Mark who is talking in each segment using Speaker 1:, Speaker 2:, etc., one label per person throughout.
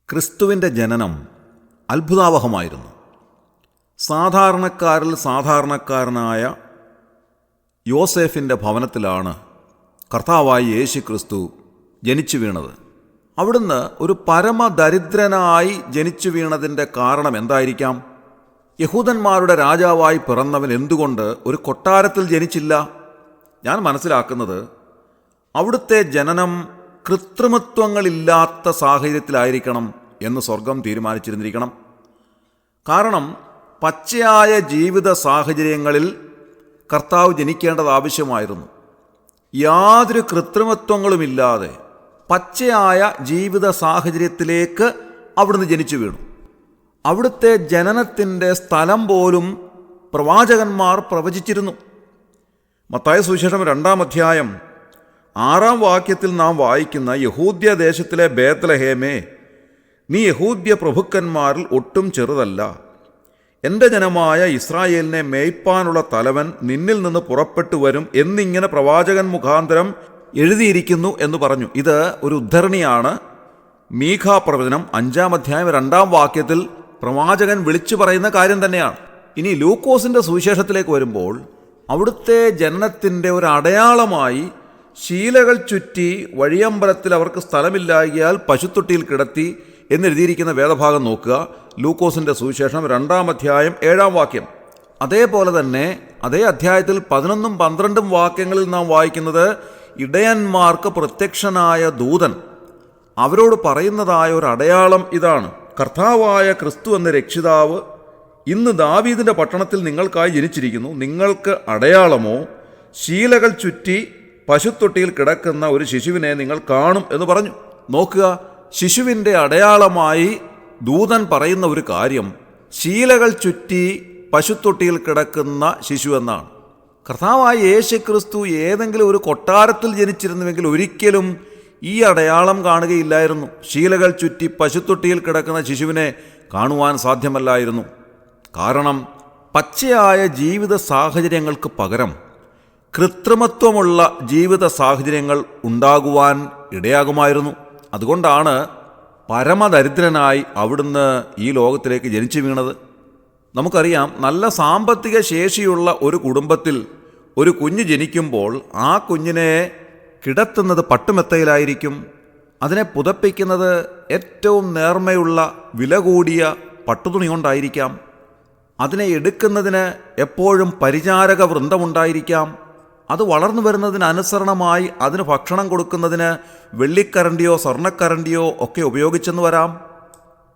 Speaker 1: ക്രിസ്തുവിൻ്റെ ജനനം അത്ഭുതാവഹമായിരുന്നു. സാധാരണക്കാരിൽ സാധാരണക്കാരനായ യോസേഫിൻ്റെ ഭവനത്തിലാണ് കർത്താവായ യേശു ക്രിസ്തു ജനിച്ചു വീണത്. അവിടുന്ന് ഒരു പരമദരിദ്രനായി ജനിച്ചു വീണതിൻ്റെ കാരണം എന്തായിരിക്കാം? യഹൂദന്മാരുടെ രാജാവായി പിറന്നവൻ എന്തുകൊണ്ട് ഒരു കൊട്ടാരത്തിൽ ജനിച്ചില്ല? ഞാൻ മനസ്സിലാക്കുന്നത് അവിടുത്തെ ജനനം കൃത്രിമത്വങ്ങളില്ലാത്ത സാഹചര്യത്തിലായിരിക്കണം എന്ന് സ്വർഗം തീരുമാനിച്ചിരുന്നിരിക്കണം. കാരണം പച്ചയായ ജീവിത സാഹചര്യങ്ങളിൽ കർത്താവ് ജനിക്കേണ്ടത് ആവശ്യമായിരുന്നു. യാതൊരു കൃത്രിമത്വങ്ങളുമില്ലാതെ പച്ചയായ ജീവിത സാഹചര്യത്തിലേക്ക് അവിടുന്ന് ജനിച്ചു വീണു. അവിടുത്തെ ജനനത്തിൻ്റെ സ്ഥലം പോലും പ്രവാചകന്മാർ പ്രവചിച്ചിരുന്നു. മത്തായി സുവിശേഷം 2-ാം അധ്യായം 6-ാം വാക്യത്തിൽ നാം വായിക്കുന്ന, യഹൂദ്യ ദേശത്തിലെ ബേത്ലഹേമേ, നീ യഹൂദ്യ പ്രഭുക്കന്മാരിൽ ഒട്ടും ചെറുതല്ല. എൻ്റെ ജനമായ ഇസ്രായേലിനെ മേയ്പ്പാനുള്ള തലവൻ നിന്നിൽ നിന്ന് പുറപ്പെട്ടു വരും എന്നിങ്ങനെ പ്രവാചകൻ മുഖാന്തരം എഴുതിയിരിക്കുന്നു എന്ന് പറഞ്ഞു. ഇത് ഒരു ഉദ്ധരണിയാണ്. മീഖാ പ്രവചനം 5-ാം അധ്യായം 2-ാം വാക്യത്തിൽ പ്രവാചകൻ വിളിച്ചു പറയുന്ന കാര്യം തന്നെയാണ്. ഇനി ലൂക്കോസിൻ്റെ സുവിശേഷത്തിലേക്ക് വരുമ്പോൾ അവിടുത്തെ ജനനത്തിൻ്റെ ഒരു അടയാളമായി ശീലകൾ ചുറ്റി വഴിയമ്പലത്തിൽ അവർക്ക് സ്ഥലമില്ലായകയാൽ പശുത്തൊട്ടിയിൽ കിടത്തി എന്നെഴുതിയിരിക്കുന്ന വേദഭാഗം നോക്കുക. ലൂക്കോസിൻ്റെ സുവിശേഷം 2-ാം അധ്യായം 7-ാം വാക്യം. അതേപോലെ തന്നെ അതേ അധ്യായത്തിൽ 11ഉം 12ഉം വാക്യങ്ങളിൽ നാം വായിക്കുന്നത്, ഇടയന്മാർക്ക് പ്രത്യക്ഷനായ ദൂതൻ അവരോട് പറയുന്നതായ ഒരു അടയാളം ഇതാണ്: കർത്താവായ ക്രിസ്തു എന്ന രക്ഷിതാവ് ഇന്ന് ദാവീദിൻ്റെ പട്ടണത്തിൽ നിങ്ങൾക്കായി ജനിച്ചിരിക്കുന്നു. നിങ്ങൾക്ക് അടയാളമോ, ശീലകൾ ചുറ്റി പശുത്തൊട്ടിയിൽ കിടക്കുന്ന ഒരു ശിശുവിനെ നിങ്ങൾ കാണും എന്ന് പറഞ്ഞു. നോക്കുക, ശിശുവിൻ്റെ അടയാളമായി ദൂതൻ പറയുന്ന ഒരു കാര്യം ശീലകൾ ചുറ്റി പശുത്തൊട്ടിയിൽ കിടക്കുന്ന ശിശു എന്നാണ്. കർത്താവായ യേശു ക്രിസ്തു ഏതെങ്കിലും ഒരു കൊട്ടാരത്തിൽ ജനിച്ചിരുന്നുവെങ്കിൽ ഒരിക്കലും ഈ അടയാളം കാണുകയില്ലായിരുന്നു. ശീലകൾ ചുറ്റി പശുത്തൊട്ടിയിൽ കിടക്കുന്ന ശിശുവിനെ കാണുവാൻ സാധ്യമല്ലായിരുന്നു. കാരണം പച്ചയായ ജീവിത സാഹചര്യങ്ങൾക്ക് പകരം കൃത്രിമത്വമുള്ള ജീവിത സാഹചര്യങ്ങൾ ഉണ്ടാകുവാൻ ഇടയാകുമായിരുന്നു. അതുകൊണ്ടാണ് പരമദരിദ്രനായി അവിടുന്ന് ഈ ലോകത്തിലേക്ക് ജനിച്ചു വീണത്. നമുക്കറിയാം, നല്ല സാമ്പത്തിക ശേഷിയുള്ള ഒരു കുടുംബത്തിൽ ഒരു കുഞ്ഞ് ജനിക്കുമ്പോൾ ആ കുഞ്ഞിനെ കിടത്തുന്നത് പട്ടുമെത്തയിലായിരിക്കും. അതിനെ പുതപ്പിക്കുന്നത് ഏറ്റവും നേർമയുള്ള വില കൂടിയ പട്ടുതുണി കൊണ്ടായിരിക്കാം. അതിനെ എടുക്കുന്നതിന് എപ്പോഴും പരിചാരക വൃന്ദമുണ്ടായിരിക്കാം. അത് വളർന്നു വരുന്നതിനനുസരണമായി അതിന് ഭക്ഷണം കൊടുക്കുന്നതിന് വെള്ളിക്കരണ്ടിയോ സ്വർണ്ണക്കരണ്ടിയോ ഒക്കെ ഉപയോഗിച്ചെന്ന് വരാം.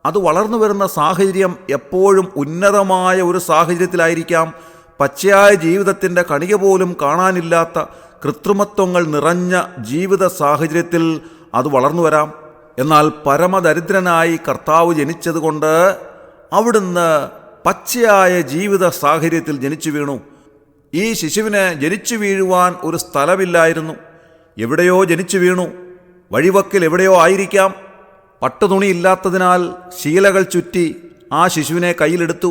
Speaker 1: അത് വളർന്നു വരുന്ന സാഹചര്യം എപ്പോഴും ഉന്നതമായ ഒരു സാഹചര്യത്തിലായിരിക്കാം. പച്ചയായ ജീവിതത്തിൻ്റെ കണിക പോലും കാണാനില്ലാത്ത കൃത്രിമത്വങ്ങൾ നിറഞ്ഞ ജീവിത സാഹചര്യത്തിൽ അത് വളർന്നു വരാം. എന്നാൽ പരമദരിദ്രനായി കർത്താവ് ജനിച്ചതുകൊണ്ട് അവിടുന്ന് പച്ചയായ ജീവിത സാഹചര്യത്തിൽ ജനിച്ചു വീണു. ഈ ശിശുവിന് ജനിച്ചു വീഴുവാൻ ഒരു സ്ഥലമില്ലായിരുന്നു. എവിടെയോ ജനിച്ചു വീണു. വഴിവക്കിൽ എവിടെയോ ആയിരിക്കാം. പട്ടുതുണി ഇല്ലാത്തതിനാൽ ശീലകൾ ചുറ്റി ആ ശിശുവിനെ കയ്യിലെടുത്തു.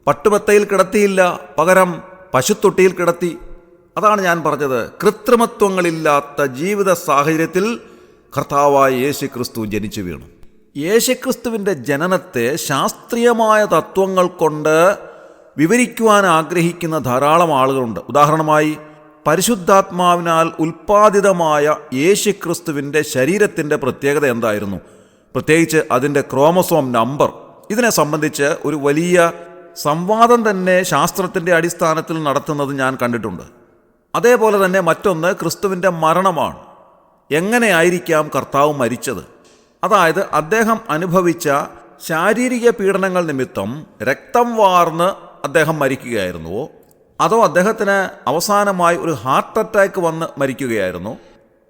Speaker 1: പട്ടുമെത്തയിൽ കിടത്തിയില്ല, പകരം പശുത്തൊട്ടിയിൽ കിടത്തി. അതാണ് ഞാൻ പറഞ്ഞത്, കൃത്രിമത്വങ്ങളില്ലാത്ത ജീവിത സാഹചര്യത്തിൽ കർത്താവായ യേശു ക്രിസ്തു ജനിച്ചു വീണു. യേശുക്രിസ്തുവിൻ്റെ ജനനത്തെ ശാസ്ത്രീയമായ തത്വങ്ങൾ കൊണ്ട് വിവരിക്കുവാൻ ആഗ്രഹിക്കുന്ന ധാരാളം ആളുകളുണ്ട്. ഉദാഹരണമായി, പരിശുദ്ധാത്മാവിനാൽ ഉൽപ്പാദിതമായ യേശുക്രിസ്തുവിൻ്റെ ശരീരത്തിൻ്റെ പ്രത്യേകത എന്തായിരുന്നു? പ്രത്യേകിച്ച് അതിൻ്റെ ക്രോമസോം നമ്പർ. ഇതിനെ സംബന്ധിച്ച് ഒരു വലിയ സംവാദം തന്നെ ശാസ്ത്രത്തിൻ്റെ അടിസ്ഥാനത്തിൽ നടത്തുന്നത് ഞാൻ കണ്ടിട്ടുണ്ട്. അതേപോലെ തന്നെ മറ്റൊന്ന് ക്രിസ്തുവിൻ്റെ മരണമാണ്. എങ്ങനെയായിരിക്കാം കർത്താവ് മരിച്ചത്? അതായത് അദ്ദേഹം അനുഭവിച്ച ശാരീരിക പീഡനങ്ങൾ നിമിത്തം രക്തം വാർന്ന് അദ്ദേഹം മരിക്കുകയായിരുന്നുവോ, അതോ അദ്ദേഹത്തിന് അവസാനമായി ഒരു ഹാർട്ട് അറ്റാക്ക് വന്ന് മരിക്കുകയായിരുന്നു?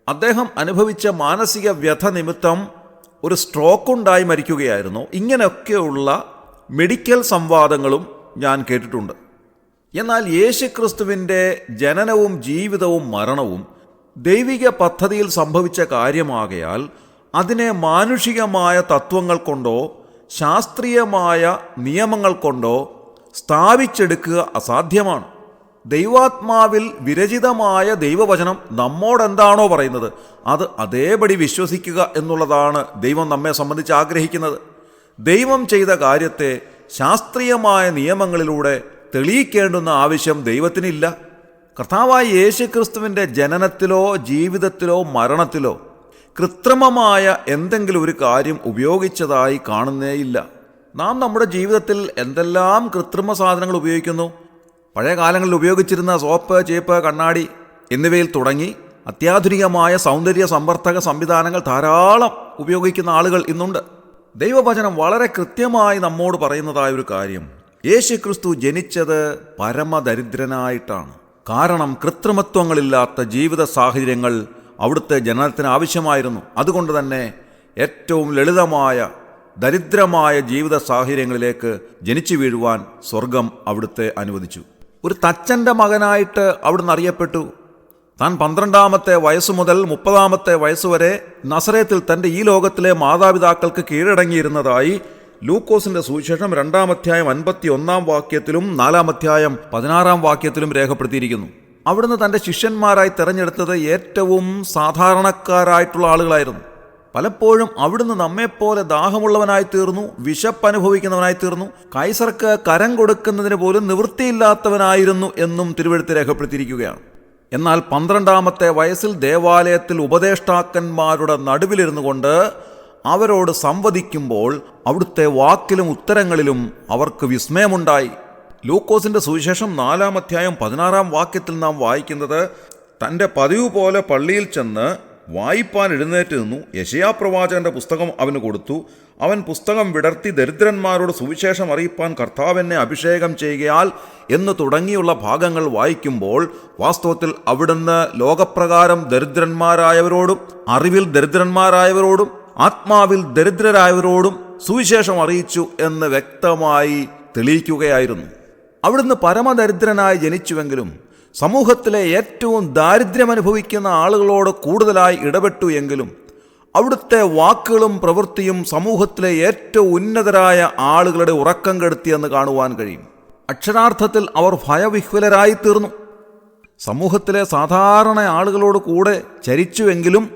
Speaker 1: അദ്ദേഹം അനുഭവിച്ച മാനസിക വ്യഥ നിമിത്തം ഒരു സ്ട്രോക്കുണ്ടായി മരിക്കുകയായിരുന്നു? ഇങ്ങനെയൊക്കെയുള്ള മെഡിക്കൽ സംവാദങ്ങളും ഞാൻ കേട്ടിട്ടുണ്ട്. എന്നാൽ യേശുക്രിസ്തുവിൻ്റെ ജനനവും ജീവിതവും മരണവും ദൈവിക പദ്ധതിയിൽ സംഭവിച്ച കാര്യമാകയാൽ അതിനെ മാനുഷികമായ തത്വങ്ങൾ കൊണ്ടോ ശാസ്ത്രീയമായ നിയമങ്ങൾ കൊണ്ടോ സ്ഥാപിച്ചെടുക്കുക അസാധ്യമാണ്. ദൈവാത്മാവിൽ വിരചിതമായ ദൈവവചനം നമ്മോടെന്താണോ പറയുന്നത് അത് അതേപടി വിശ്വസിക്കുക എന്നുള്ളതാണ് ദൈവം നമ്മെ സംബന്ധിച്ച് ആഗ്രഹിക്കുന്നത്. ദൈവം ചെയ്ത കാര്യത്തെ ശാസ്ത്രീയമായ നിയമങ്ങളിലൂടെ തെളിയിക്കേണ്ടുന്ന ആവശ്യം ദൈവത്തിനില്ല. കർത്താവായ യേശുക്രിസ്തുവിൻ്റെ ജനനത്തിലോ ജീവിതത്തിലോ മരണത്തിലോ കൃത്രിമമായ എന്തെങ്കിലും ഒരു കാര്യം ഉപയോഗിച്ചതായി കാണുന്നേയില്ല. നാം നമ്മുടെ ജീവിതത്തിൽ എന്തെല്ലാം കൃത്രിമ സാധനങ്ങൾ ഉപയോഗിക്കുന്നു. പഴയ കാലങ്ങളിൽ ഉപയോഗിച്ചിരുന്ന സോപ്പ്, ചേപ്പ്, കണ്ണാടി എന്നിവയിൽ തുടങ്ങി അത്യാധുനികമായ സൗന്ദര്യ സംവർദ്ധക സംവിധാനങ്ങൾ ധാരാളം ഉപയോഗിക്കുന്ന ആളുകൾ ഇന്നുണ്ട്. ദൈവവചനം വളരെ കൃത്യമായി നമ്മോട് പറയുന്നതായ ഒരു കാര്യം, യേശുക്രിസ്തു ജനിച്ചത് പരമദരിദ്രനായിട്ടാണ്. കാരണം കൃത്രിമത്വങ്ങളില്ലാത്ത ജീവിത സാഹചര്യങ്ങൾ അവിടുത്തെ ജനനത്തിന് ആവശ്യമായിരുന്നു. അതുകൊണ്ട് തന്നെ ഏറ്റവും ലളിതമായ ദരിദ്രമായ ജീവിത സാഹചര്യങ്ങളിലേക്ക് ജനിച്ചു വീഴുവാൻ സ്വർഗം അവിടുത്തെ അനുവദിച്ചു. ഒരു തച്ചൻ്റെ മകനായിട്ട് അവിടുന്ന് അറിയപ്പെട്ടു. താൻ 12-ാമത്തെ വയസ്സു മുതൽ 30-ാമത്തെ വയസ്സുവരെ നസറേത്തിൽ തൻ്റെ ഈ ലോകത്തിലെ മാതാപിതാക്കൾക്ക് കീഴടങ്ങിയിരുന്നതായി ലൂക്കോസിൻ്റെ സുവിശേഷം 2-ാം അധ്യായം 51-ാം വാക്യത്തിലും 4-ാം അധ്യായം 16-ാം വാക്യത്തിലും രേഖപ്പെടുത്തിയിരിക്കുന്നു. അവിടുന്ന് തൻ്റെ ശിഷ്യന്മാരായി തിരഞ്ഞെടുത്തത് ഏറ്റവും സാധാരണക്കാരായിട്ടുള്ള ആളുകളായിരുന്നു. പലപ്പോഴും അവിടുന്ന് നമ്മെപ്പോലെ ദാഹമുള്ളവനായി തീർന്നു, വിശപ്പനുഭവിക്കുന്നവനായി തീർന്നു, കൈസർക്ക് കരം കൊടുക്കുന്നതിന് പോലും നിവൃത്തിയില്ലാത്തവനായിരുന്നു എന്നും തിരുവെഴുത്ത് രേഖപ്പെടുത്തിയിരിക്കുകയാണ്. എന്നാൽ 12-ാമത്തെ വയസ്സിൽ ദേവാലയത്തിൽ ഉപദേഷ്ടാക്കന്മാരുടെ നടുവിലിരുന്നു കൊണ്ട് അവരോട് സംവദിക്കുമ്പോൾ അവിടുത്തെ വാക്കിലും ഉത്തരങ്ങളിലും അവർക്ക് വിസ്മയമുണ്ടായി. ലൂക്കോസിൻ്റെ സുവിശേഷം 4-ാം അധ്യായം 16-ാം വാക്യത്തിൽ നാം വായിക്കുന്നത്, തൻ്റെ പതിവ് പോലെ പള്ളിയിൽ ചെന്ന് വായിപ്പാൻ എഴുന്നേറ്റ് നിന്നു. യെശയ്യാപ്രവാചകന്റെ പുസ്തകം അവന് കൊടുത്തു. അവൻ പുസ്തകം വിടർത്തി ദരിദ്രന്മാരോട് സുവിശേഷം അറിയിപ്പാൻ കർത്താവിനെ അഭിഷേകം ചെയ്യുകയാൽ എന്ന് തുടങ്ങിയുള്ള ഭാഗങ്ങൾ വായിക്കുമ്പോൾ വാസ്തവത്തിൽ അവിടുന്ന് ലോകപ്രകാരം ദരിദ്രന്മാരായവരോടും അറിവിൽ ദരിദ്രന്മാരായവരോടും ആത്മാവിൽ ദരിദ്രരായവരോടും സുവിശേഷം അറിയിച്ചു എന്ന് വ്യക്തമായി തെളിയിക്കുകയായിരുന്നു. അവിടുന്ന് പരമദരിദ്രനായി ജനിച്ചുവെങ്കിലും സമൂഹത്തിലെ ഏറ്റവും ദാരിദ്ര്യം അനുഭവിക്കുന്ന ആളുകളോട് കൂടുതലായി ഇടപെട്ടു എങ്കിലും അവിടുത്തെ വാക്കുകളും പ്രവൃത്തിയും സമൂഹത്തിലെ ഏറ്റവും ഉന്നതരായ ആളുകളുടെ ഉറക്കം കെടുത്തിയെന്ന് കാണുവാൻ കഴിയും. അക്ഷരാർത്ഥത്തിൽ അവർ ഭയവിഹ്വലരായി തീർന്നു. സമൂഹത്തിലെ സാധാരണ ആളുകളോട് കൂടെ ചരിച്ചുവെങ്കിലും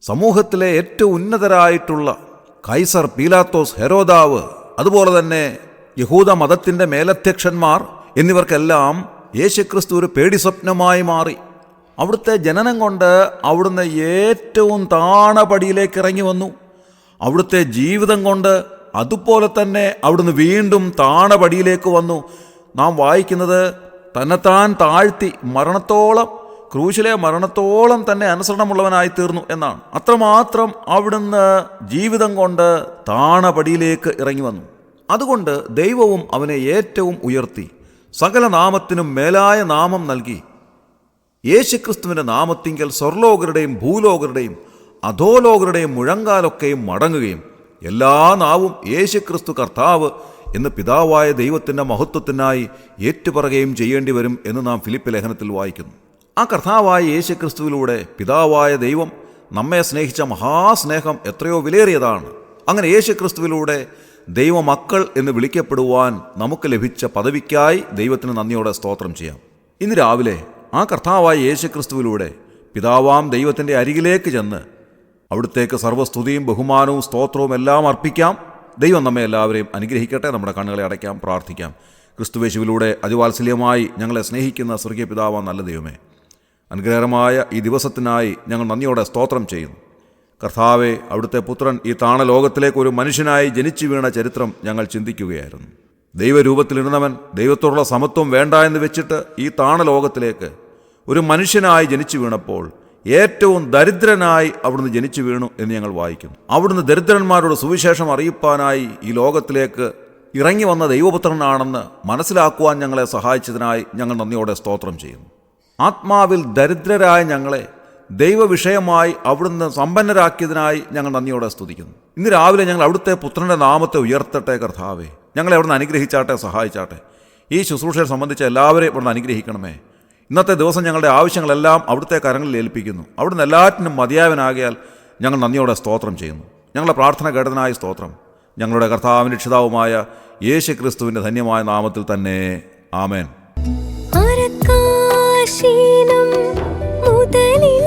Speaker 1: സമൂഹത്തിലെ ഏറ്റവും ഉന്നതരായിട്ടുള്ള കൈസർ, പീലാത്തോസ്, ഹെരോദാവ്, അതുപോലെ തന്നെ യഹൂദ മതത്തിൻ്റെ മേലധ്യക്ഷന്മാർ എന്നിവർക്കെല്ലാം യേശുക്രിസ്തു ഒരു പേടി സ്വപ്നമായി മാറി. അവിടുത്തെ ജനനം കൊണ്ട് അവിടുന്ന് ഏറ്റവും താണപടിയിലേക്ക് ഇറങ്ങി വന്നു. അവിടുത്തെ ജീവിതം കൊണ്ട് അതുപോലെ തന്നെ അവിടുന്ന് വീണ്ടും താണപടിയിലേക്ക് വന്നു. നാം വായിക്കുന്നത് തന്നെത്താൻ താഴ്ത്തി മരണത്തോളം, ക്രൂശിലെ മരണത്തോളം തന്നെ അനുസരണമുള്ളവനായി തീർന്നു എന്നാണ്. അത്രമാത്രം അവിടുന്ന് ജീവിതം കൊണ്ട് താണപടിയിലേക്ക് ഇറങ്ങി വന്നു. അതുകൊണ്ട് ദൈവവും അവനെ ഏറ്റവും ഉയർത്തി സകല നാമത്തിനും മേലായ നാമം നൽകി. യേശുക്രിസ്തുവിൻ്റെ നാമത്തിങ്കൽ സ്വർലോകരുടെയും ഭൂലോകരുടെയും അധോലോകരുടെയും മുഴങ്കാലൊക്കെയും മടങ്ങുകയും എല്ലാ നാവും യേശുക്രിസ്തു കർത്താവ് എന്ന് പിതാവായ ദൈവത്തിൻ്റെ മഹത്വത്തിനായി ഏറ്റുപറയുകയും ചെയ്യേണ്ടി വരും എന്ന് നാം ഫിലിപ്പ് ലേഖനത്തിൽ വായിക്കുന്നു. ആ കർത്താവായ യേശുക്രിസ്തുവിലൂടെ പിതാവായ ദൈവം നമ്മെ സ്നേഹിച്ച മഹാസ്നേഹം എത്രയോ വിലയേറിയതാണ്. അങ്ങനെ യേശുക്രിസ്തുവിലൂടെ ദൈവമക്കൾ എന്ന് വിളിക്കപ്പെടുവാൻ നമുക്ക് ലഭിച്ച പദവിക്കായി ദൈവത്തിന് നന്ദിയോടെ സ്തോത്രം ചെയ്യാം. ഇന്ന് രാവിലെ ആ കർത്താവായ യേശുക്രിസ്തുവിലൂടെ പിതാവാം ദൈവത്തിൻ്റെ അരികിലേക്ക് ചെന്ന് അവിടുത്തേക്ക് സർവ്വസ്തുതിയും ബഹുമാനവും സ്തോത്രവും എല്ലാം അർപ്പിക്കാം. ദൈവം നമ്മെ എല്ലാവരെയും അനുഗ്രഹിക്കട്ടെ. നമ്മുടെ കണ്ണുകളെ അടയ്ക്കാം, പ്രാർത്ഥിക്കാം. ക്രിസ്തുവേശുവിലൂടെ അതിവാത്സല്യമായി ഞങ്ങളെ സ്നേഹിക്കുന്ന സ്വർഗീയ പിതാവാം നല്ല ദൈവമേ, അനുഗ്രഹകരമായ ഈ ദിവസത്തിനായി ഞങ്ങൾ നന്ദിയോടെ സ്തോത്രം ചെയ്യുന്നു. കർത്താവെ, അവിടുത്തെ പുത്രൻ ഈ താണലോകത്തിലേക്ക് ഒരു മനുഷ്യനായി ജനിച്ചു വീണ ചരിത്രം ഞങ്ങൾ ചിന്തിക്കുകയായിരുന്നു. ദൈവരൂപത്തിലിരുന്നവൻ ദൈവത്തോടുള്ള സമത്വം വേണ്ട എന്ന് വെച്ചിട്ട് ഈ താണലോകത്തിലേക്ക് ഒരു മനുഷ്യനായി ജനിച്ചു വീണപ്പോൾ ഏറ്റവും ദരിദ്രനായി അവിടുന്ന് ജനിച്ചു വീണു എന്ന് ഞങ്ങൾ വായിക്കുന്നു. അവിടുന്ന് ദരിദ്രന്മാരോട് സുവിശേഷം അറിയിപ്പാനായി ഈ ലോകത്തിലേക്ക് ഇറങ്ങി വന്ന ദൈവപുത്രനാണെന്ന് മനസ്സിലാക്കുവാൻ ഞങ്ങളെ സഹായിച്ചതിനായി ഞങ്ങൾ നന്ദിയോടെ സ്തോത്രം ചെയ്യുന്നു. ആത്മാവിൽ ദരിദ്രരായ ഞങ്ങളെ ദൈവവിഷയമായി അവിടുന്ന് സമ്പന്നരാക്കിയതിനായി ഞങ്ങൾ നന്ദിയോടെ സ്തുതിക്കുന്നു. ഇന്ന് രാവിലെ ഞങ്ങൾ അവിടുത്തെ പുത്രൻ്റെ നാമത്തെ ഉയർത്തട്ടെ. കർത്താവേ, ഞങ്ങളെ അവിടുന്ന് അനുഗ്രഹിച്ചാട്ടെ, സഹായിച്ചാട്ടെ. ഈ ശുശ്രൂഷയെ സംബന്ധിച്ച് എല്ലാവരെയും അവിടുന്ന് അനുഗ്രഹിക്കണമേ. ഇന്നത്തെ ദിവസം ഞങ്ങളുടെ ആവശ്യങ്ങളെല്ലാം അവിടുത്തെ കരങ്ങളിൽ ഏൽപ്പിക്കുന്നു. അവിടുന്ന് എല്ലാറ്റിനും മതിയായവനാകിയാൽ ഞങ്ങൾ നന്ദിയോടെ സ്തോത്രം ചെയ്യുന്നു. ഞങ്ങളുടെ പ്രാർത്ഥന കേട്ടതിനായി സ്തോത്രം. ഞങ്ങളുടെ കർത്താവിൻ്റെ രക്ഷിതാവുമായ യേശുക്രിസ്തുവിൻ്റെ ധന്യമായ നാമത്തിൽ തന്നെ. ആമേൻ.
Speaker 2: ക്ഷീണം മുതലേ